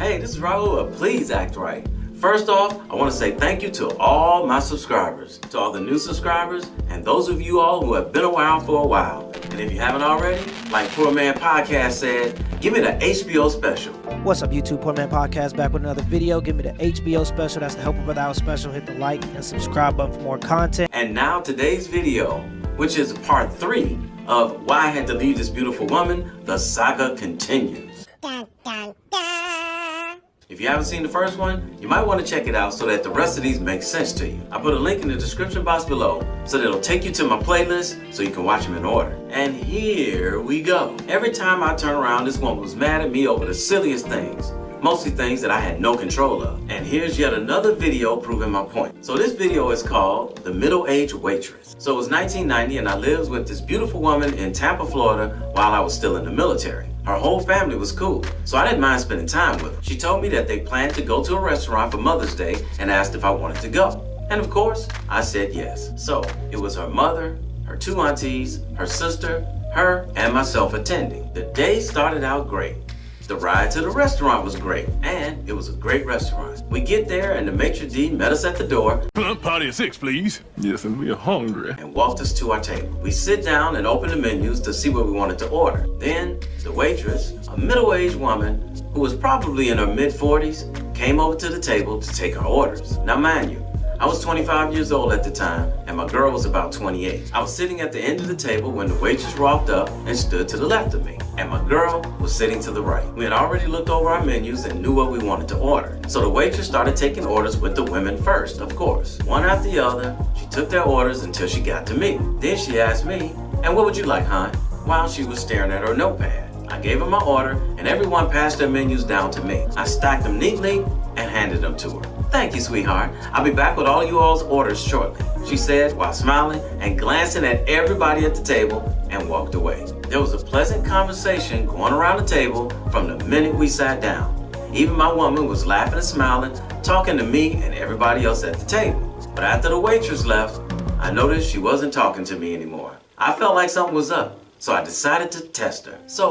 Hey, this is Raulh. Please act right. First off, I want to say thank you to all my subscribers, to all the new subscribers, and those of you all who have been around for a while. And if you haven't already, like Poor Man Podcast said, give me the HBO special. What's up, YouTube? Poor Man Podcast back with another video. Give me the HBO special. That's the Help a Brother Out special. Hit the like and subscribe button for more content. And now today's video, which is part 3 of Why I Had to Leave This Beautiful Woman. The saga continues. Dun, dun, dun. If you haven't seen the first one, you might want to check it out so that the rest of these make sense to you. I put a link in the description box below so that it'll take you to my playlist so you can watch them in order. And here we go. Every time I turn around, this woman was mad at me over the silliest things. Mostly things that I had no control of. And here's yet another video proving my point. So this video is called The Middle-Aged Waitress. So it was 1990 and I lived with this beautiful woman in Tampa, Florida while I was still in the military. Her whole family was cool, so I didn't mind spending time with her. She told me that they planned to go to a restaurant for Mother's Day and asked if I wanted to go. And of course, I said yes. So it was her mother, her 2 aunties, her sister, her, and myself attending. The day started out great. The ride to the restaurant was great, and it was a great restaurant. We get there, and the maitre d' met us at the door. Blunt party at 6, please. Yes, and we are hungry. And walked us to our table. We sit down and open the menus to see what we wanted to order. Then, the waitress, a middle-aged woman who was probably in her mid-40s, came over to the table to take our orders. Now, mind you, I was 25 years old at the time, and my girl was about 28. I was sitting at the end of the table when the waitress walked up and stood to the left of me, and my girl was sitting to the right. We had already looked over our menus and knew what we wanted to order. So the waitress started taking orders with the women first, of course. One after the other, she took their orders until she got to me. Then she asked me, "And what would you like, hon?" While she was staring at her notepad. I gave her my order, and everyone passed their menus down to me. I stacked them neatly and handed them to her. "Thank you, sweetheart. I'll be back with all you all's orders shortly," she said while smiling and glancing at everybody at the table, and walked away. There was a pleasant conversation going around the table from the minute we sat down. Even my woman was laughing and smiling, talking to me and everybody else at the table. But after the waitress left, I noticed she wasn't talking to me anymore. I felt like something was up, so I decided to test her. "So,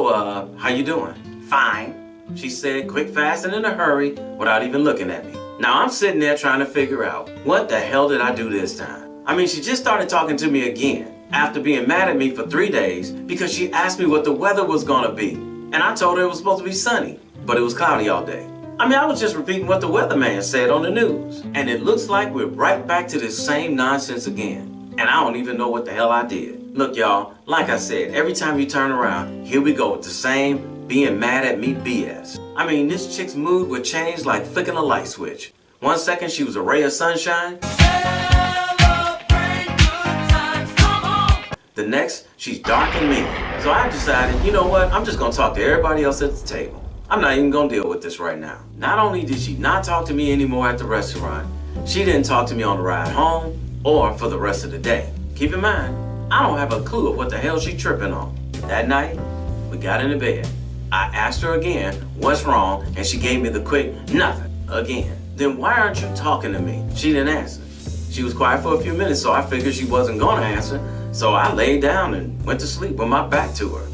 how you doing?" "Fine," she said, quick, fast, and in a hurry, without even looking at me. Now I'm sitting there trying to figure out, what the hell did I do this time? I mean, she just started talking to me again after being mad at me for 3 days because she asked me what the weather was gonna be. And I told her it was supposed to be sunny, but it was cloudy all day. I mean, I was just repeating what the weatherman said on the news. And it looks like we're right back to this same nonsense again. And I don't even know what the hell I did. Look, y'all, like I said, every time you turn around, here we go with the same being mad at me BS. I mean, this chick's mood would change like flicking a light switch. One second she was a ray of sunshine. Celebrate good times, come on. The next, she's dark and mean. So I decided, you know what, I'm just gonna talk to everybody else at the table. I'm not even gonna deal with this right now. Not only did she not talk to me anymore at the restaurant, she didn't talk to me on the ride home or for the rest of the day. Keep in mind, I don't have a clue of what the hell she tripping on. That night, we got into bed. I asked her again, what's wrong, and she gave me the quick, nothing, again. Then why aren't you talking to me? She didn't answer. She was quiet for a few minutes, so I figured she wasn't gonna answer, so I laid down and went to sleep with my back to her.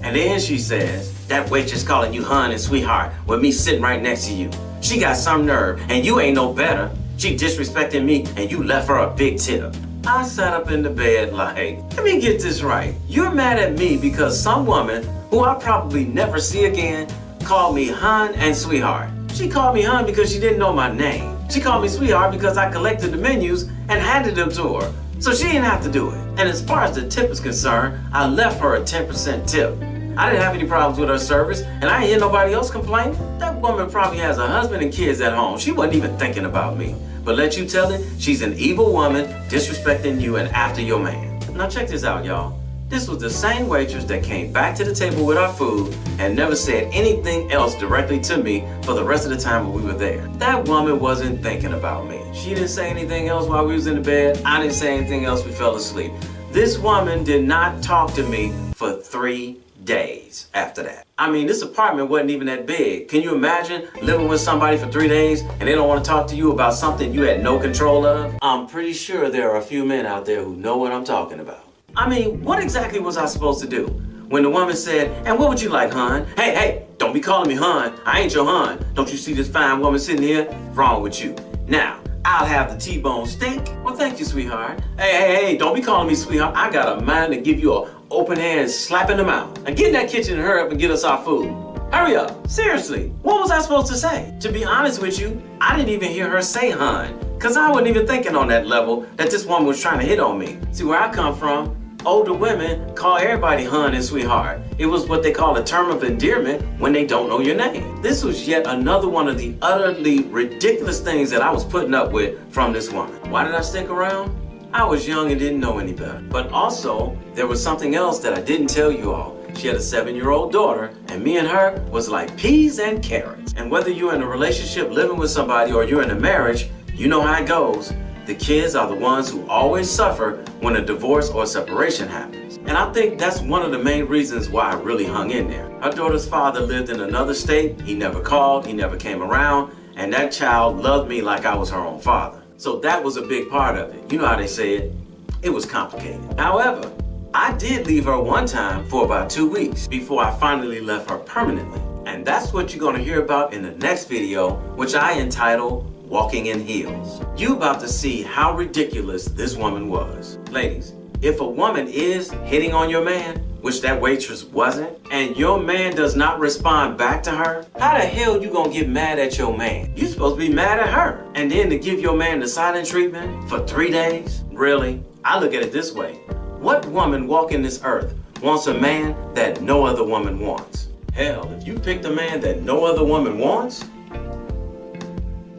And then she says, "That waitress calling you hon and sweetheart with me sitting right next to you. She got some nerve, and you ain't no better. She disrespecting me, and you left her a big tip." I sat up in the bed like, let me get this right. You're mad at me because some woman, who I'll probably never see again, called me hon and sweetheart. She called me hon because she didn't know my name. She called me sweetheart because I collected the menus and handed them to her. So she didn't have to do it. And as far as the tip is concerned, I left her a 10% tip. I didn't have any problems with her service, and I ain't hear nobody else complain. That woman probably has a husband and kids at home. She wasn't even thinking about me. But let you tell it, she's an evil woman disrespecting you and after your man. Now check this out, y'all. This was the same waitress that came back to the table with our food and never said anything else directly to me for the rest of the time we were there. That woman wasn't thinking about me. She didn't say anything else while we was in the bed. I didn't say anything else. We fell asleep. This woman did not talk to me for 3 days after that. I mean, this apartment wasn't even that big. Can you imagine living with somebody for 3 days and they don't want to talk to you about something you had no control of? I'm pretty sure there are a few men out there who know what I'm talking about. I mean, what exactly was I supposed to do? when the woman said, "And what would you like, hon?" Hey, don't be calling me hon. I ain't your hon. Don't you see this fine woman sitting here? Wrong with you. Now, I'll have the T-bone steak. Well, thank you, sweetheart. Hey, don't be calling me sweetheart. I got a mind to give you an open hand slap in the mouth. Now get in that kitchen and hurry up and get us our food. Hurry up. Seriously, what was I supposed to say? To be honest with you, I didn't even hear her say hun, because I wasn't even thinking on that level that this woman was trying to hit on me. See, where I come from, older women call everybody hun and sweetheart. It was what they call a term of endearment when they don't know your name. This was yet another one of the utterly ridiculous things that I was putting up with from this woman. Why did I stick around? I was young and didn't know any better. But also, there was something else that I didn't tell you all. She had a 7-year-old daughter, and me and her was like peas and carrots. And whether you're in a relationship living with somebody or you're in a marriage, you know how it goes. The kids are the ones who always suffer when a divorce or separation happens. And I think that's one of the main reasons why I really hung in there. Her daughter's father lived in another state. He never called, he never came around, and that child loved me like I was her own father. So that was a big part of it. You know how they say it. It was complicated. However, I did leave her one time for about 2 weeks before I finally left her permanently. And that's what you're gonna hear about in the next video, which I entitled Walking in Heels. You about to see how ridiculous this woman was. Ladies, if a woman is hitting on your man, which that waitress wasn't, and your man does not respond back to her, how the hell you gonna get mad at your man? You supposed to be mad at her. And then to give your man the silent treatment for 3 days? Really? I look at it this way. What woman walking this earth wants a man that no other woman wants? Hell, if you picked a man that no other woman wants,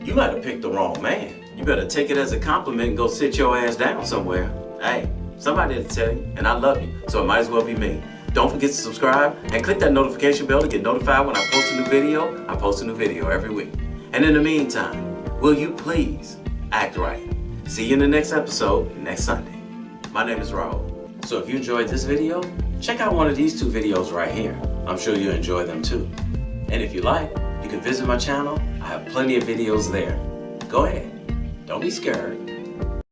you might have picked the wrong man. You better take it as a compliment and go sit your ass down somewhere. Hey, somebody to tell you, and I love you, so it might as well be me. Don't forget to subscribe and click that notification bell to get notified when I post a new video. I post a new video every week. And in the meantime, will you please act right? See you in the next episode next Sunday. My name is Raulh. So if you enjoyed this video, check out one of these 2 videos right here. I'm sure you'll enjoy them too. And if you like, you can visit my channel. I have plenty of videos there. Go ahead. Don't be scared.